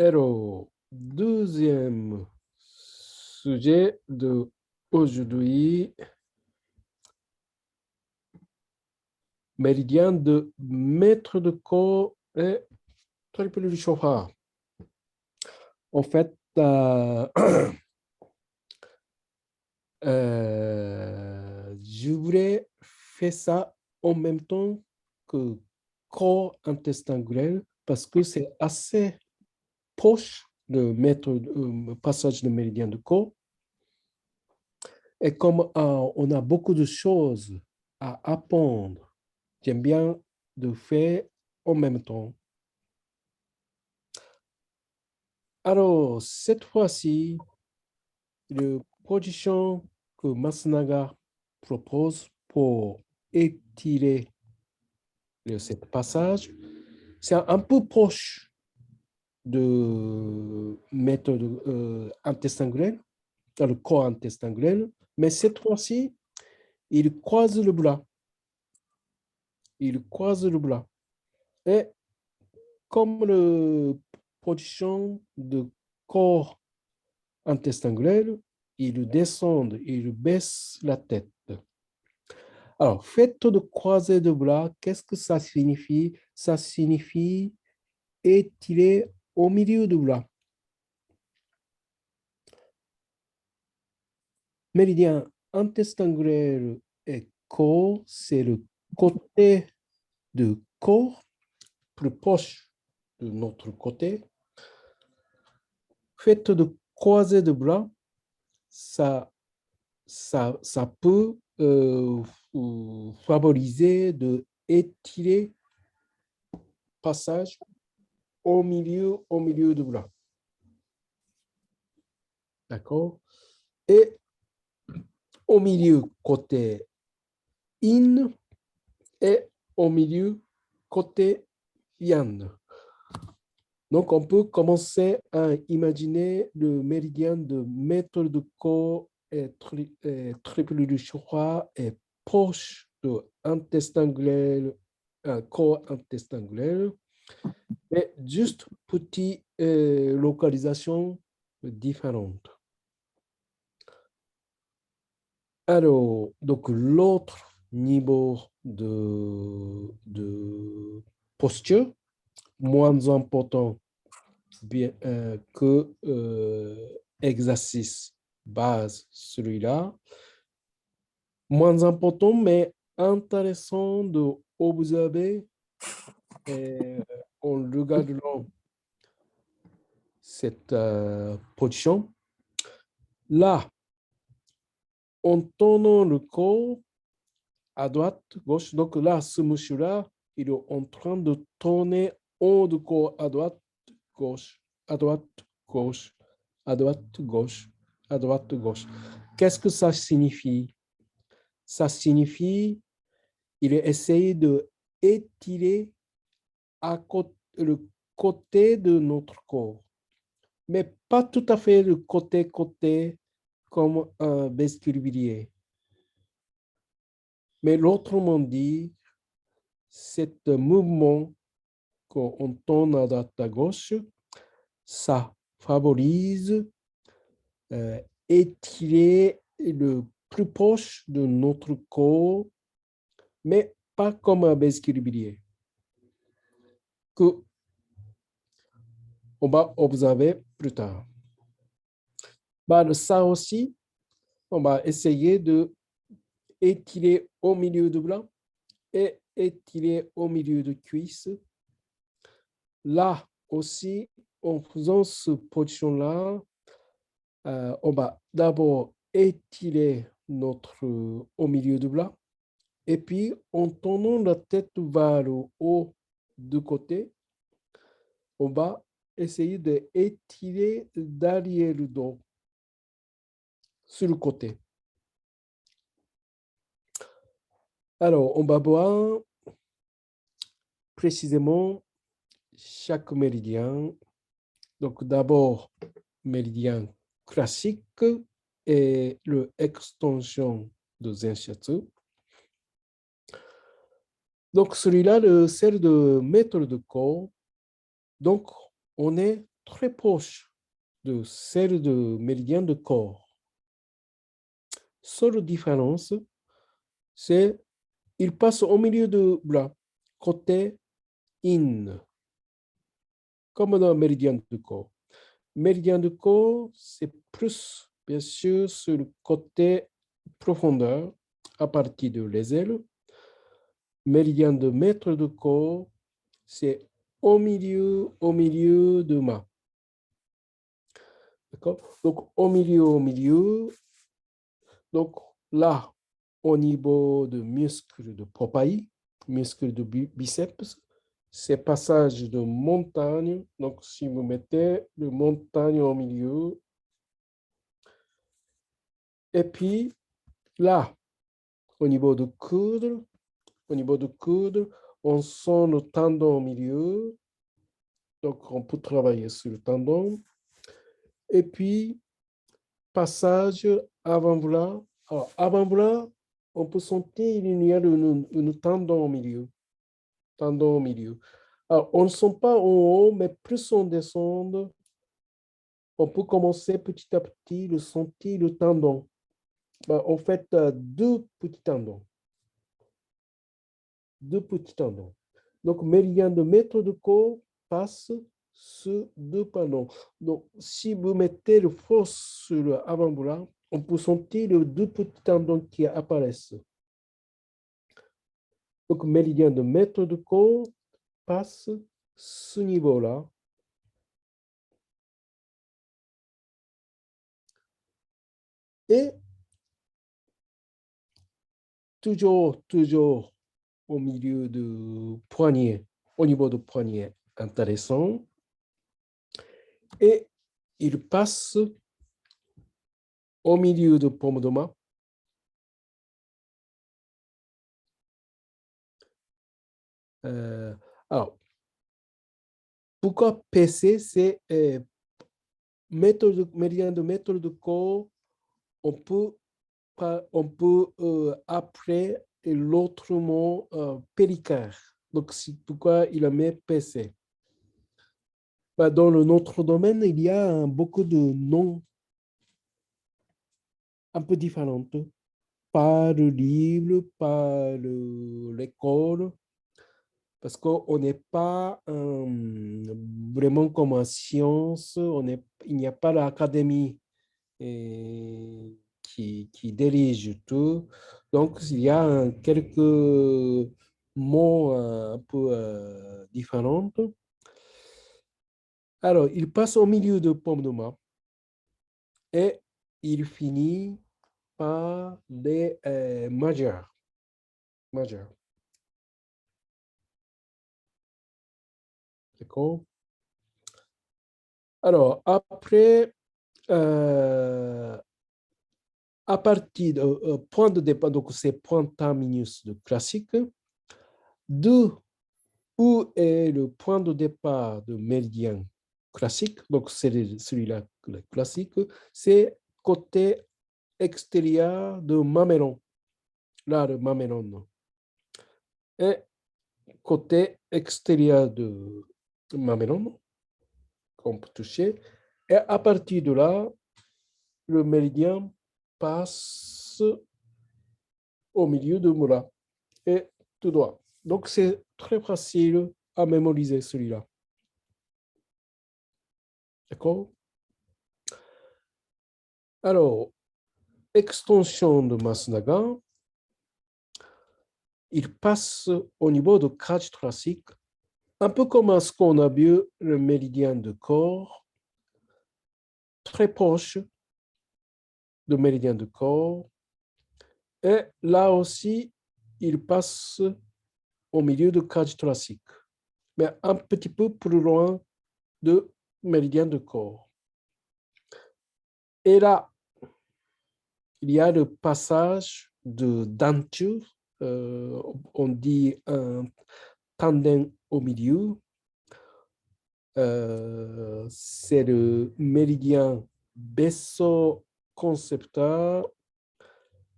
Alors, deuxième sujet de aujourd'hui, méridien de mètre de corps et triple du chauffard. En fait, je voulais faire ça en même temps que corps intestin grêle parce que c'est assez proche de mètre passage de méridien de corps. Et comme on a beaucoup de choses à apprendre, j'aime bien de faire en même temps. Alors, cette fois-ci, la position que Masunaga propose pour étirer ce passage, c'est un peu proche de méthode intestin grêle, le corps intestin grêle, mais cette fois-ci, il croise le bras. Il croise le bras. Et comme la position de corps intestin grêle, il descend, il baisse la tête. Alors, fait de croiser de bras, qu'est-ce que ça signifie? Ça signifie étirer au milieu du bras. Méridien intestin grêle et corps, c'est le côté du corps plus proche de notre côté. Fait de croiser de bras, ça peut favoriser de étirer passage au milieu du bras. D'accord? Et au milieu côté in et au milieu côté yang. Donc, on peut commencer à imaginer le méridien de mètre de corps et triple du choix est proche de intestin grêle, corps intestin grêle, mais juste petite localisation différente. Alors, donc l'autre niveau de posture, moins important bien, que exercice base, celui-là, moins important, mais intéressant d'observer en regardant cette position. Là, en tournant le corps à droite, gauche, donc là, ce monsieur-là, il est en train de tourner en de corps à droite, gauche, à droite, gauche, à droite, gauche, à droite, gauche. Qu'est-ce que ça signifie? Ça signifie qu'il essaye de étirer le côté de notre corps, mais pas tout à fait le côté comme un vestibulier. Mais l'autrement dit, cet mouvement qu'on tourne à droite à gauche, ça favorise étirer le plus proche de notre corps, mais pas comme un vestibulier. Que on va observer plus tard. Bah, ça aussi, on va essayer de étirer au milieu du bras et étirer au milieu de cuisse. Là aussi, en faisant cette position-là, on va d'abord étirer au milieu du bras et puis en tournant la tête vers le haut du côté, on va essayer d'étirer derrière le dos sur le côté. Alors, on va voir précisément chaque méridien. Donc, d'abord, méridien classique et l'extension de Zenshatsu. Donc, celui-là, celle de mètre de corps. Donc, on est très proche de celle de méridien de corps. Seule différence, c'est il passe au milieu du bras, côté in, comme dans le méridien du corps. Méridien du corps, c'est plus, bien sûr, sur le côté profondeur, à partir de les ailes. Méridien de mètre du corps, c'est au milieu de main. D'accord? Donc, au milieu. Donc, là, au niveau du muscle de Popeye, muscle de biceps, c'est passage de montagne. Donc, si vous mettez le montagne au milieu, et puis là, au niveau du coude, on sent le tendon au milieu. Donc, on peut travailler sur le tendon. Et puis, passage avant-bras. Alors, avant-bras, on peut sentir il y a une tendon au milieu. Tendon au milieu. Alors, on ne sent pas en haut, mais plus on descend, on peut commencer petit à petit de sentir le tendon. En fait, deux petits tendons. Deux petits tendons. Donc, méridien de mètre de corps passe sur deux tendons. Donc, si vous mettez le force sur l'avant-bras, on peut sentir les deux petits tendons qui apparaissent. Donc, méridien de mètre de corps passe ce niveau-là. Et toujours au milieu du poignet, au niveau du poignet, intéressant. Et il passe au milieu de paume de main. Alors, pourquoi PC, c'est méridien de mètre de corps, on peut après l'autre mot péricarde. Donc, c'est pourquoi il a mis PC. Dans notre domaine, il y a beaucoup de noms un peu différents. Pas le livre, pas l'école, parce qu'on n'est pas vraiment comme en science, il n'y a pas l'académie qui dirige tout. Donc, il y a quelques mots un peu différents. Alors, il passe au milieu de pomme de main et il finit par les majeurs. D'accord? Alors, après, à partir de point de départ, donc c'est point terminus de classique, de où est le point de départ de méridien classique, donc c'est celui-là le classique, c'est côté extérieur de mamelon, là le mamelon. Et côté extérieur de mamelon, qu'on peut toucher, et à partir de là, le méridien passe au milieu de Moula et tout droit. Donc, c'est très facile à mémoriser celui-là. D'accord? Alors, extension de Masnaga, il passe au niveau de cage thoracique, un peu comme ce qu'on a vu le méridien de corps, très proche du méridien de corps. Et là aussi, il passe au milieu de cage thoracique, mais un petit peu plus loin de méridien de corps. Et là, il y a le passage de denture, on dit un tendon au milieu. C'est le méridien baisseau-concepteur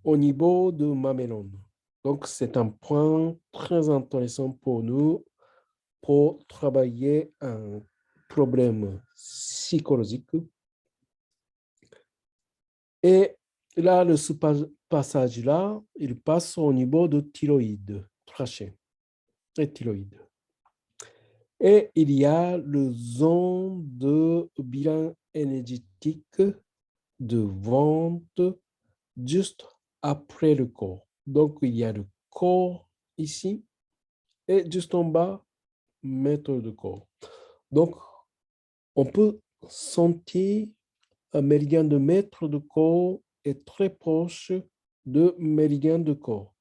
au niveau de mamelon. Donc, c'est un point très intéressant pour nous pour travailler un problèmes psychologiques. Et là, ce passage-là, il passe au niveau de thyroïde, trachée et thyroïde. Et il y a le zone de bilan énergétique de ventre juste après le corps. Donc, il y a le corps ici et juste en bas, mètre de corps. Donc, on peut sentir un méridien de mètre de corps est très proche de méridien de corps.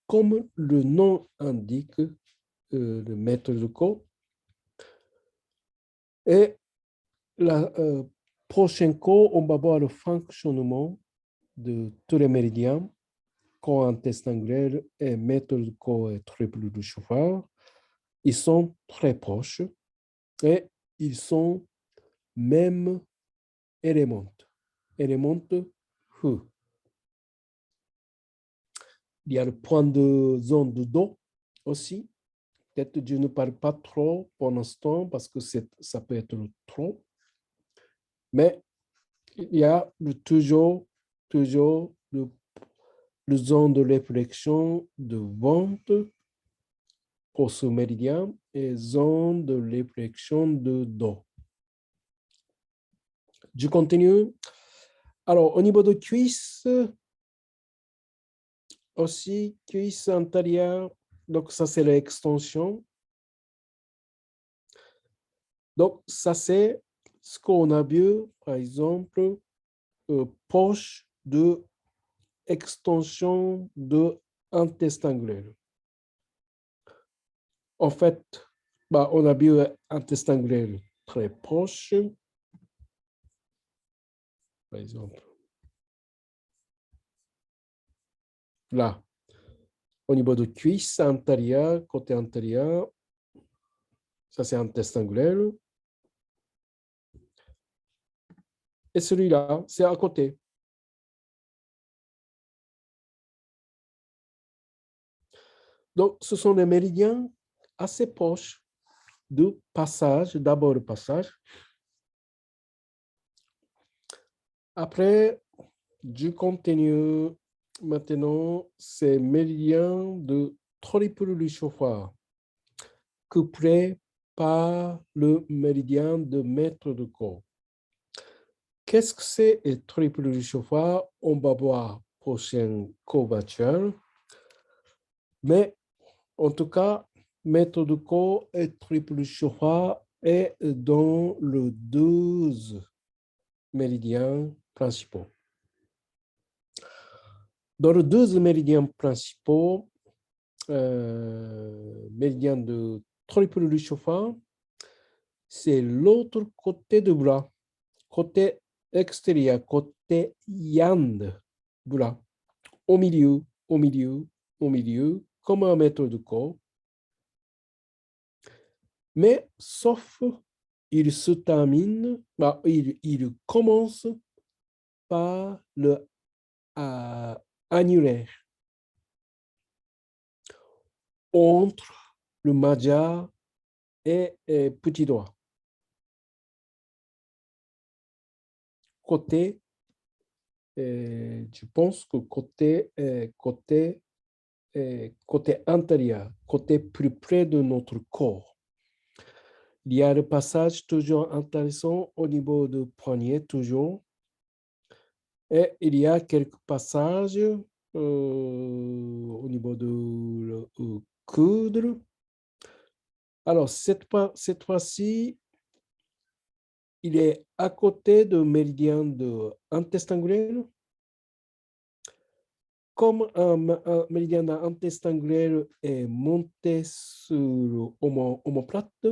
Comme le nom indique, le mètre de corps. Et la prochaine cours, on va voir le fonctionnement de tous les méridiens, corps intestin grêle et mètre de corps et triple du chauffard. Ils sont très proches et ils sont même éléments. Éléments H. Il y a le point de zone de dos aussi. Peut-être que je ne parle pas trop pour l'instant parce que ça peut être trop. Mais il y a toujours le zone de réflexion de ventre pour ce méridien et zone de réflexion de dos. Je continue. Alors, au niveau de cuisse, aussi, cuisse antérieure, donc ça c'est l'extension. Donc, ça c'est ce qu'on a vu, par exemple, poche de extension de intestin grêle. En fait, on a vu intestin grêle très proche, par exemple. Là, au niveau de cuisse antérieure, côté antérieur, ça c'est intestin grêle. Et celui-là, c'est à côté. Donc, ce sont des méridiens assez proches du passage, d'abord le passage. Après, je continue maintenant ces méridiens de triple du chauffard, couplés par le méridien de mètre de corps. Qu'est-ce que c'est le triple du chauffard? On va voir prochaine courbature. Mais en tout cas, mètre de corps et triple chauffard est dans le 12 méridiens principaux. Dans les 12 méridiens principaux, méridien de triple du chauffard, c'est l'autre côté du bras, côté extérieur, côté yang bras, au milieu, comme un mètre de corps. Mais sauf, il se termine, il commence par le annulaire entre le majeur et petit doigt. Côté, je pense que côté intérieur, côté plus près de notre corps. Il y a le passage toujours intéressant au niveau du poignet, toujours. Et il y a quelques passages au niveau du coude. Alors, cette fois-ci, il est à côté du méridien de intestin grêle. Comme un méridien d'intestin grêle est monté sur l'omoplate,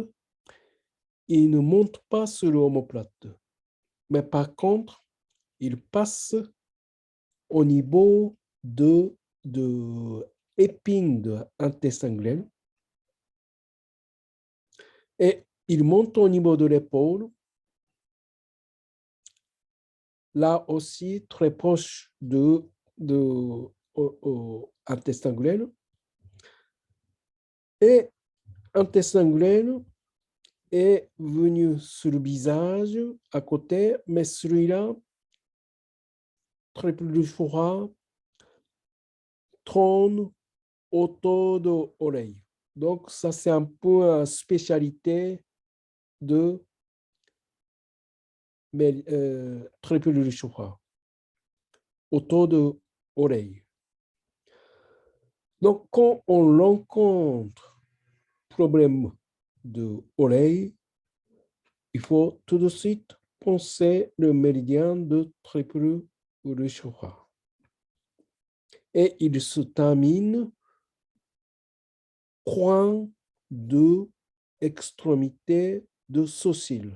il ne monte pas sur l'omoplate. Mais par contre, il passe au niveau de épine de intestin grêle et il monte au niveau de l'épaule, là aussi très proche de intestin grêle. Et intestin grêle est venu sur le visage à côté, mais celui-là, très plus froid, trône autour de l'oreille. Donc, ça, c'est un peu une spécialité de très plus froid, autour de l'oreille. Donc, quand on rencontre problème de l'oreille, il faut tout de suite penser le méridien de triple froid. Et il se termine point de extrémité de sourcil.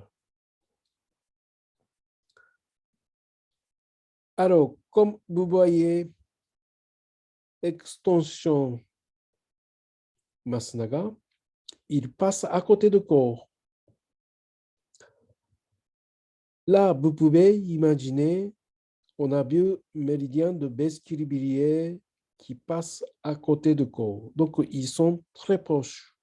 Alors, comme vous voyez, extension Masnaga, il passe à côté du corps. Là, vous pouvez imaginer, on a vu méridien de Besquilibrier qui passe à côté du corps. Donc, ils sont très proches.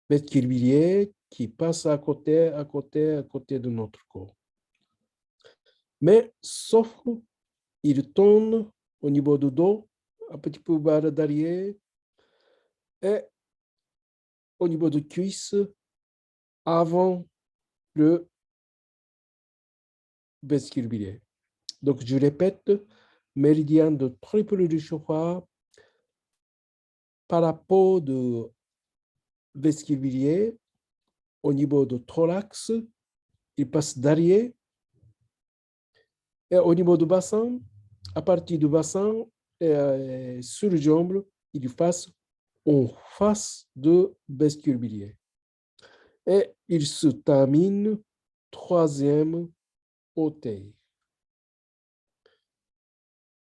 Besquilibrier qui passe à côté de notre corps. Mais, sauf il tourne au niveau du dos, un petit peu vers derrière, et au niveau de cuisse, avant le vestibulier. Donc, je répète, méridien de triple du chauffard par rapport de vestibulier au niveau du thorax, il passe derrière, et au niveau du bassin, à partir du bassin, sur le jambe, il passe en face de vestibulier. Et il se termine troisième orteil.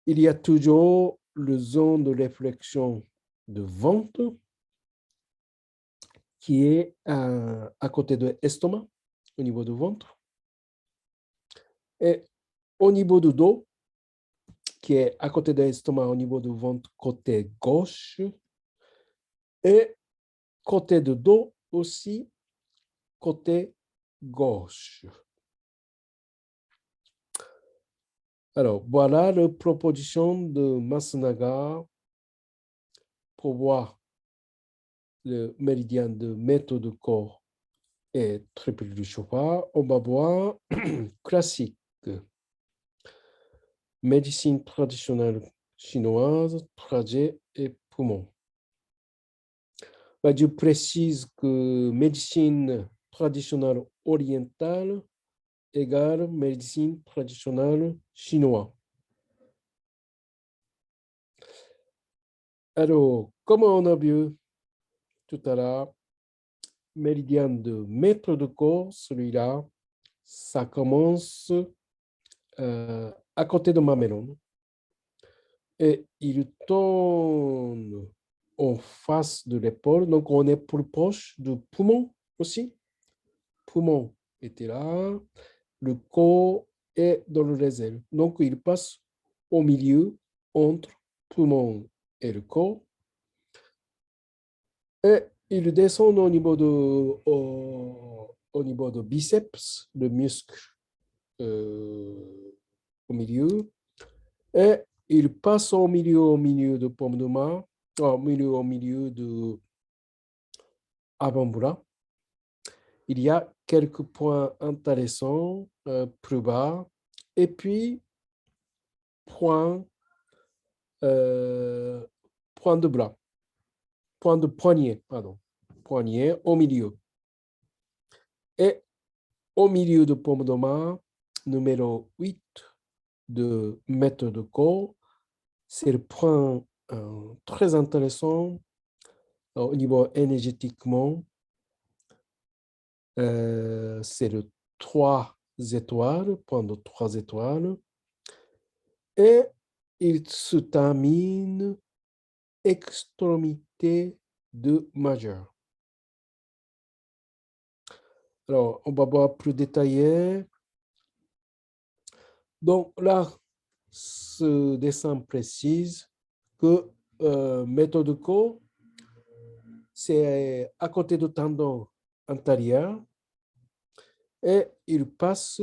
Il y a toujours le zone de réflexion de ventre qui est à côté de l'estomac, au niveau du ventre. Et au niveau du dos, qui est à côté de l'estomac, au niveau du ventre, côté gauche. Et côté de dos aussi, côté gauche. Alors, voilà la proposition de Masunaga pour voir le méridien de méthode corps et triple du chauffard. On va voir classique. Médecine traditionnelle chinoise, trajet et poumon. Je précise que médecine traditionnelle orientale égale médecine traditionnelle chinoise. Alors, comme on a vu tout à l'heure, méridien de mètre de corps, celui-là, ça commence à côté de ma mélone. Et il tourne en face de l'épaule. Donc, on est plus proche du poumon aussi. Poumon était là. Le corps est dans le réserve. Donc, il passe au milieu entre poumon et le corps. Et il descend au niveau de biceps, le muscle au milieu. Et il passe au milieu de paume de main, au milieu de avant-bras. Il y a quelques points intéressants plus bas. Et puis, point, point de bras, point de poignet, pardon. Poignet au milieu. Et au milieu de paume de main, numéro 8 de mètre de corps, c'est le point très intéressant au niveau énergétiquement. C'est le 3 étoiles, point de 3 étoiles. Et il se termine extrémité de majeur. Alors, on va voir plus détaillé. Donc là, ce dessin précise que méthode co c'est à côté du tendon antérieur et il passe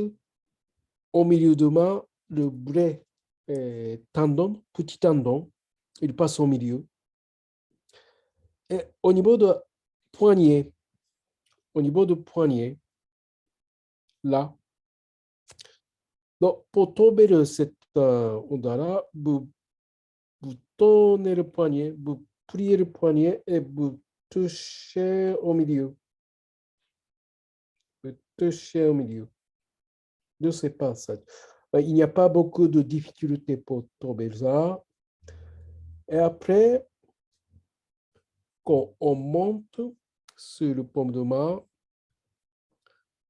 au milieu de main le vrai tendon, petit tendon, il passe au milieu. Et au niveau de poignet, au niveau du poignet, là, donc pour tomber de cette onda-là, vous tournez le poignet, vous pliez le poignet et vous touchez au milieu. Vous touchez au milieu de ces passages. Il n'y a pas beaucoup de difficultés pour tomber ça. Et après, quand on monte sur le paume de main,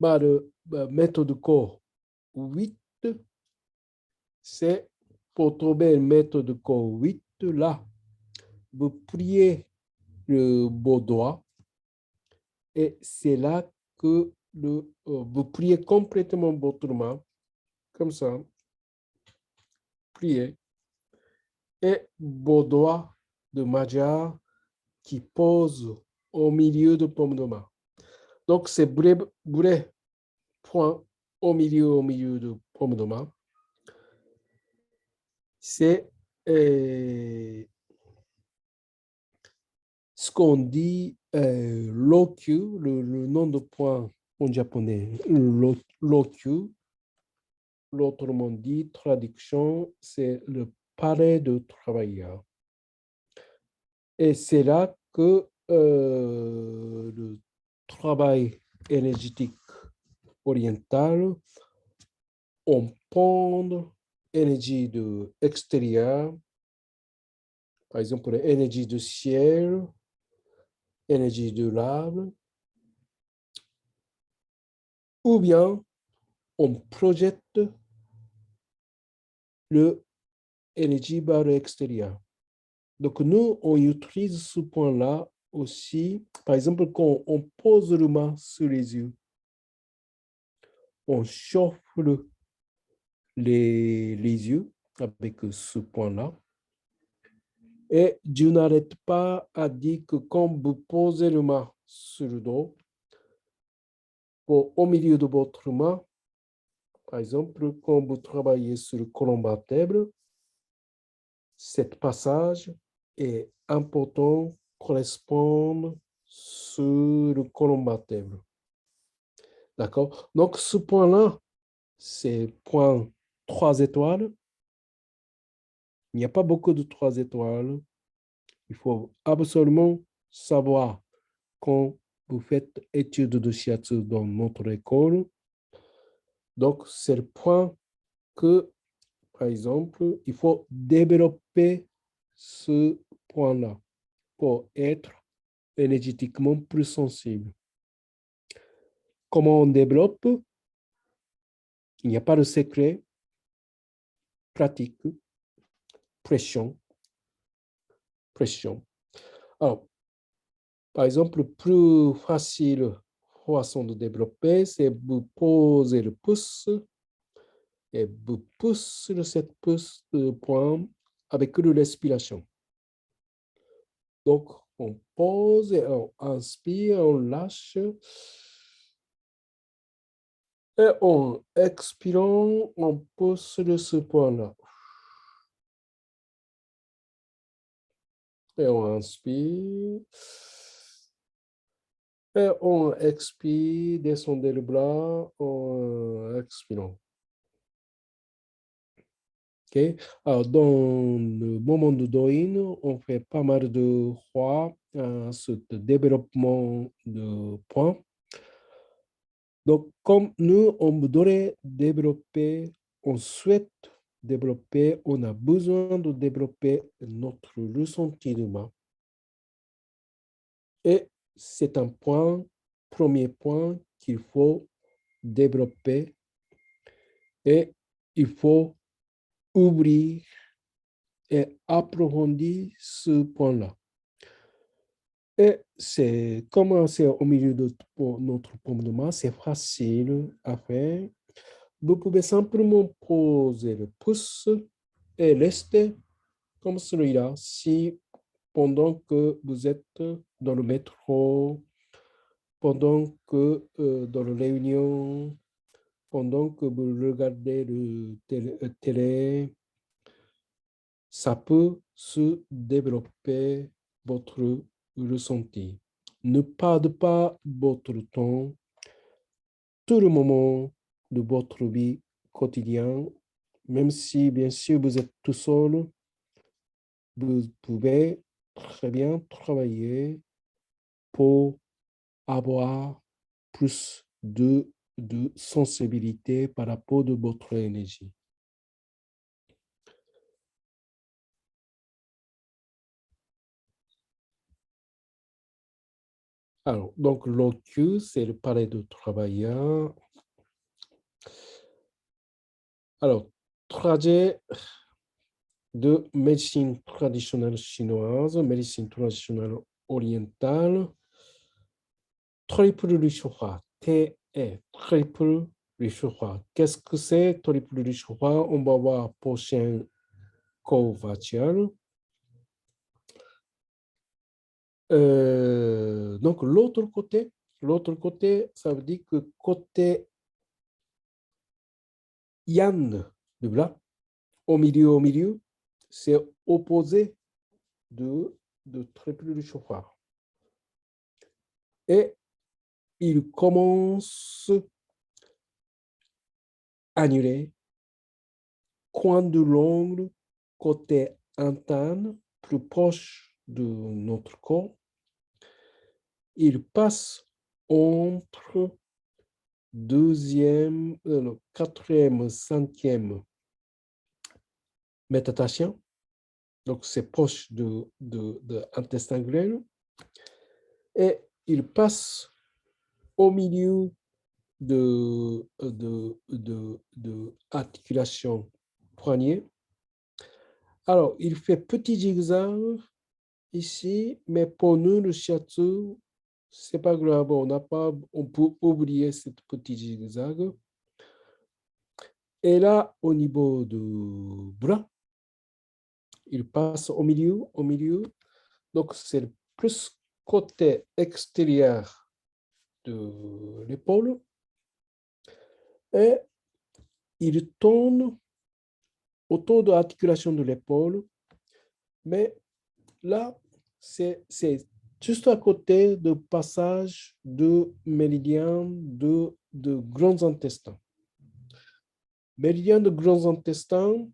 le méthode corps 8, c'est pour tomber le méthode corps 8, là, vous pliez le beau doigt et c'est là que vous pliez complètement votre main, comme ça, pliez, et beau doigt de Magyar qui pose au milieu de paume de main. Donc, c'est vrai point au milieu de paume de main. C'est ce qu'on dit l'OQ, le nom de point en japonais, l'OQ. L'autrement dit, traduction, c'est le palais de travailleur. Et c'est là que le travail énergétique oriental, on prend énergie de extérieur, par exemple énergie du ciel, énergie de l'arbre, ou bien on projette l'énergie vers l'extérieur. Donc, nous, on utilise ce point-là aussi. Par exemple, quand on pose le main sur les yeux, on chauffe les yeux avec ce point-là. Et Dieu n'arrête pas à dire que quand vous posez le main sur le dos, au milieu de votre main, par exemple, quand vous travaillez sur le colonne vertébrale, cet passage est important, correspond sur le colonne vertébrale. D'accord? Donc, ce point-là, c'est point 3 étoiles. Il n'y a pas beaucoup de 3 étoiles. Il faut absolument savoir quand vous faites études de shiatsu dans notre école. Donc, c'est le point que, par exemple, il faut développer ce point-là pour être énergétiquement plus sensible. Comment on développe? Il n'y a pas de secret. Pratique, pression, pression. Alors, par exemple, le plus facile façon de développer, c'est vous poser le pouce et vous poussez le cette pouce de point avec une respiration. Donc, on pose et on inspire, on lâche. Et en expirant, on pousse de ce point-là. Et on inspire. Et on expire, descendez le bras en expirant. OK? Alors, dans le moment de Doin, on fait pas mal de fois ce développement de points. Donc, comme nous, on voudrait développer, on souhaite développer, on a besoin de développer notre ressentiment. Et c'est un point, premier point qu'il faut développer et il faut ouvrir et approfondir ce point-là. Et c'est commencer au milieu de notre paume de main, c'est facile à faire. Vous pouvez simplement poser le pouce et rester comme celui-là si pendant que vous êtes dans le métro, pendant que dans la réunion, pendant que vous regardez le télé, ça peut se développer votre ressenti. Ne perdez pas votre temps, tout le moment de votre vie quotidienne, même si bien sûr vous êtes tout seul, vous pouvez très bien travailler pour avoir plus de sensibilité par rapport à votre énergie. Alors, donc, l'OQ, c'est le palais de travailleur. Alors, trajet de médecine traditionnelle chinoise, médecine traditionnelle orientale, triple Rishoha, TE, triple Rishoha. Qu'est-ce que c'est triple Rishoha? On va voir prochain cours virtuel. Donc, l'autre côté, ça veut dire que côté Yan, là, au milieu, c'est opposé de triple du chauffard. Et il commence à annuler coin de l'ongle côté interne, plus proche de notre corps. Il passe entre quatrième, cinquième métatation. Donc, c'est proche de intestin grêle. Et il passe au milieu de articulation poignet. Alors, il fait petit zigzag ici, mais pour nous, le shiatsu, c'est pas grave, on peut oublier ce petit zigzag. Et là, au niveau du bras, il passe au milieu. Donc, c'est plus côté extérieur de l'épaule. Et il tourne autour de l'articulation de l'épaule. Mais là, c'est juste à côté du passage de méridien de grands intestins. Méridien de grands intestins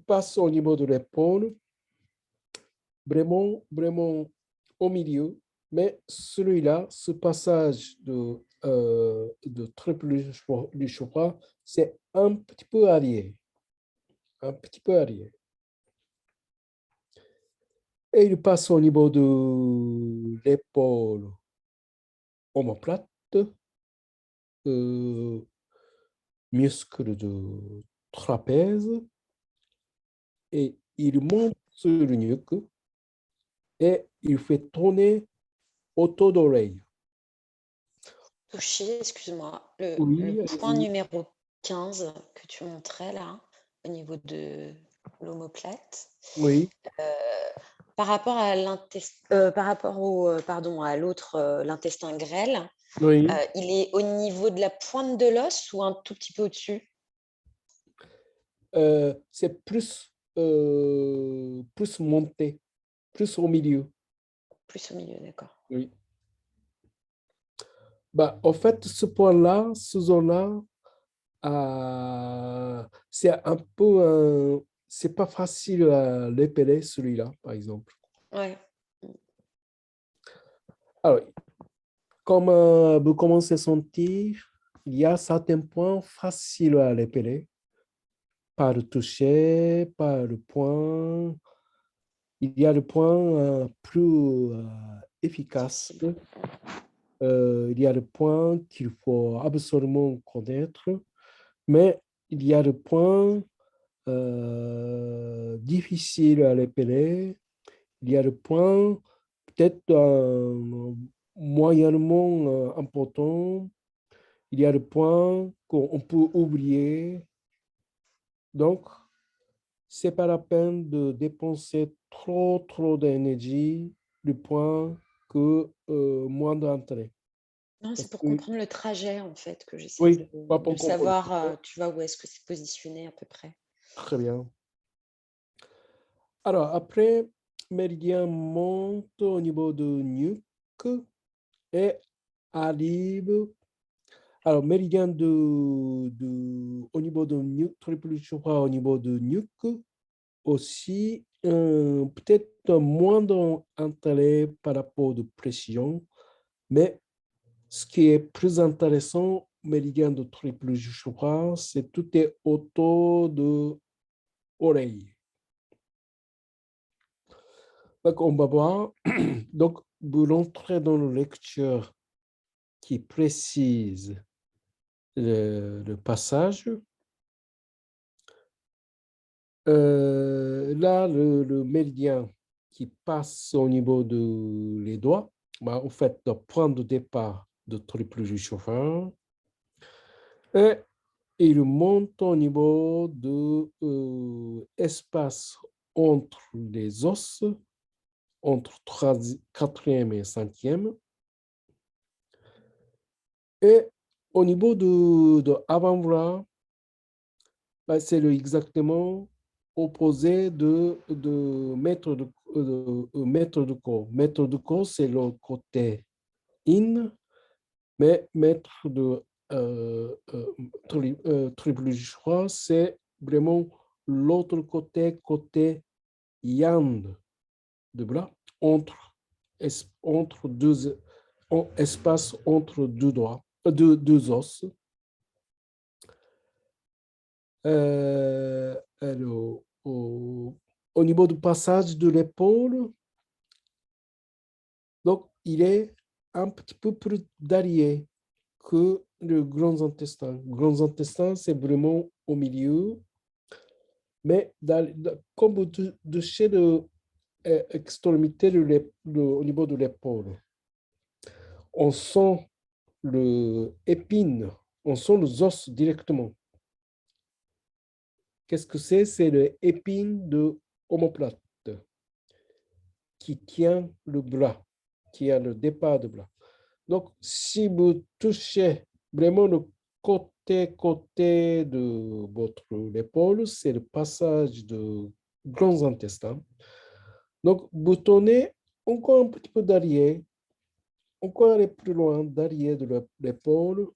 passe au niveau de l'épaule, vraiment au milieu, mais celui-là, ce passage de triple du chakra, c'est un petit peu arrière. Un petit peu arrière. Et il passe au niveau de l'épaule omoplate, muscle de trapèze, et il monte sur le nuque et il fait tourner autour d'oreille. Toucher, excuse-moi, le Oui, point numéro 15 que tu montrais là, au niveau de l'omoplate, oui, par rapport à par rapport pardon, à l'autre, l'intestin grêle, oui. il est au niveau de la pointe de l'os ou un tout petit peu au-dessus? C'est plus monté, plus au milieu. Plus au milieu, d'accord. Oui. Bah, en fait, ce point-là, ce zone-là, c'est un peu, c'est pas facile à l'épeler, celui-là, par exemple. Ouais. Alors, comme vous commencez à sentir, il y a certains points faciles à l'épeler, par le toucher, par le point. Il y a le point plus efficace. Sensible. Il y a le point qu'il faut absolument connaître, mais il y a le point difficile à l'épeler. Il y a le point peut-être moyennement important. Il y a le point qu'on peut oublier. Donc, ce n'est pas la peine de dépenser trop d'énergie. Le point que moins d'entrée. Non, Parce c'est pour que, comprendre le trajet, en fait, que j'essaie oui, pas de pour comprendre. savoir, tu vois, où est-ce que c'est positionné à peu près. Très bien. Alors, après, méridien monte au niveau de Nuuk et arrive. Alors, méridien au niveau de Nuuk, triple Chopra au niveau de Nuuk, aussi peut-être moins d'intérêt par rapport de précision, mais ce qui est plus intéressant, méridien de triple Chopra, c'est tout est autour de oreille. Donc, on va voir. Donc, vous rentrez dans la lecture qui précise le passage. Là, le méridien qui passe au niveau de les doigts, bah, en fait, le point de départ de triple du chauffeur, et il monte au niveau de espace entre les os, entre quatrième et cinquième, et au niveau de avant-bras, bah, c'est exactement opposé de maître de corps. Maître de corps, c'est le côté in, mais maître de triple choix, c'est vraiment l'autre côté, côté yang de bras, entre, entre deux, espace entre deux doigts, deux os. Alors, au niveau du passage de l'épaule, donc il est un petit peu plus derrière que le grand intestin. Le grand intestin, c'est vraiment au milieu, mais comme vous touchez l'extrémité au niveau de l'épaule, on sent le épine, on sent les os directement. Qu'est-ce que c'est? C'est l'épine de omoplate qui tient le bras, qui a le départ du bras. Donc, si vous touchez vraiment le côté de votre épaule, c'est le passage de grands intestins. Donc, vous tournez encore un petit peu derrière, encore aller plus loin derrière de l'épaule,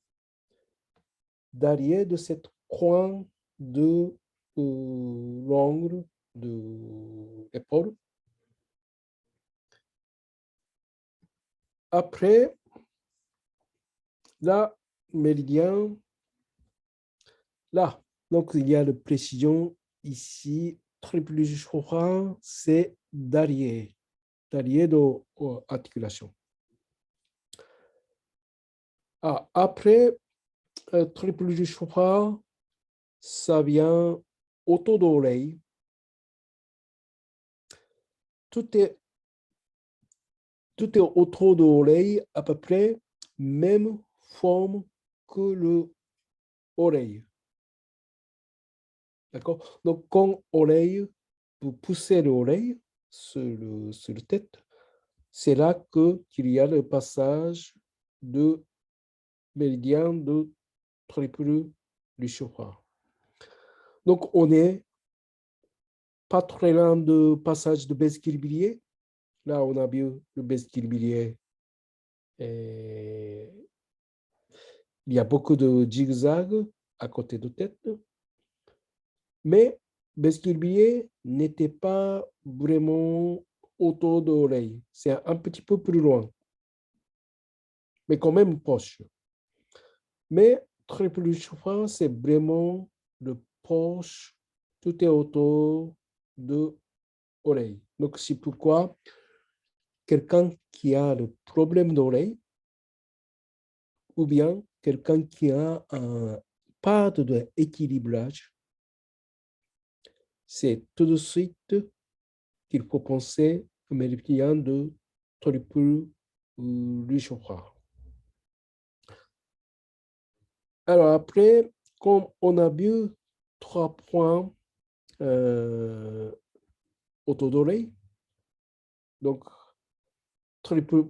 derrière de cette coin de l'angle de l'épaule. Après, là, méridien, là, donc il y a la précision ici, triple chakra, c'est derrière de l'articulation. Ah, après, triple chakra, ça vient autour de l'oreille. Tout est autour de l'oreille, à peu près même forme que l'oreille. D'accord? Donc, quand l'oreille, vous poussez l'oreille sur la tête, c'est là qu'il y a le passage de méridien de triple du chakra. Donc, on n'est pas très loin du passage de Besquille-Bilier. Là, on a vu le Besquille-Bilier. Il y a beaucoup de zigzags à côté de tête. Mais Besquille-Bilier n'était pas vraiment autour de l'oreille. C'est un petit peu plus loin, mais quand même proche. Mais triple du chakra, c'est vraiment le proche, tout est autour de l'oreille. Donc, c'est pourquoi quelqu'un qui a le problème d'oreille ou bien quelqu'un qui a un pas d'équilibrage, c'est tout de suite qu'il faut penser au méridien de triple du chakra. Alors après, comme on a vu 3 points autour d'oreille, donc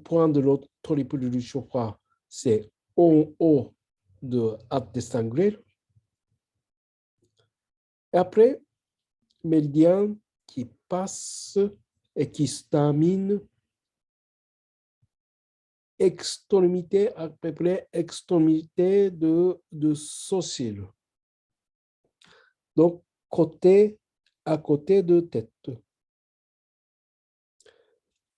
point de l'autre triple du chauffard, c'est en haut de intestin grêle. Et après, méridien qui passe et qui se termine extrémité, à peu près extrémité de sourcil. Donc, côté à côté de tête.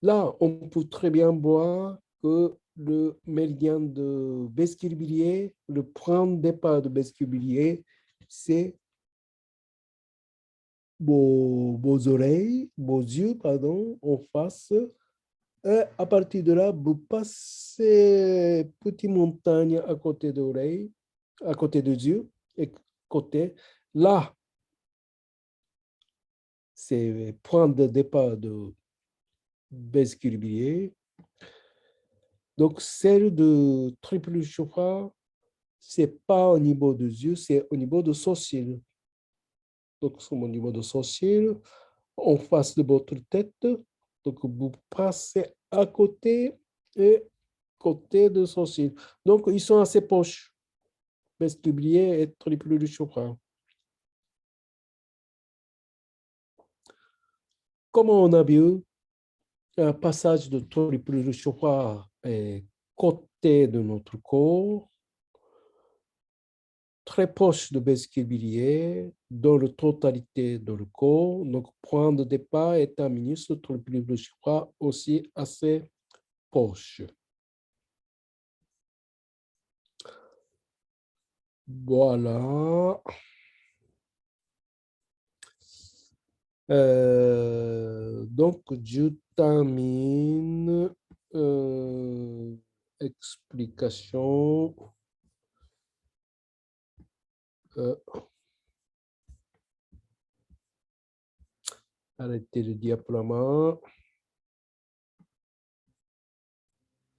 Là, on peut très bien voir que le méridien de vestibulier, le point de départ de vestibulier, c'est vos oreilles, vos yeux, pardon, en face. Et à partir de là, vous passez petite montagne à côté de l'oreille, à côté des yeux, et côté. Là, c'est point de départ de vestibulier. Donc, celle de triple chauffard, c'est pas au niveau des yeux, c'est au niveau de sourcil. Donc, c'est au niveau de sourcil, en face de votre tête. Donc, vous passez à côté et côté de sourcil. Donc, ils sont assez proches, vestibulier et triple chauffard. Comme on a vu, un passage de triple chauffard est côté de notre corps, très proche de vestibulier, dans la totalité de le corps. Donc, point de départ et terminus de triple chauffard aussi assez proche. Voilà. Donc, je termine explication. Arrêtez le diaporama.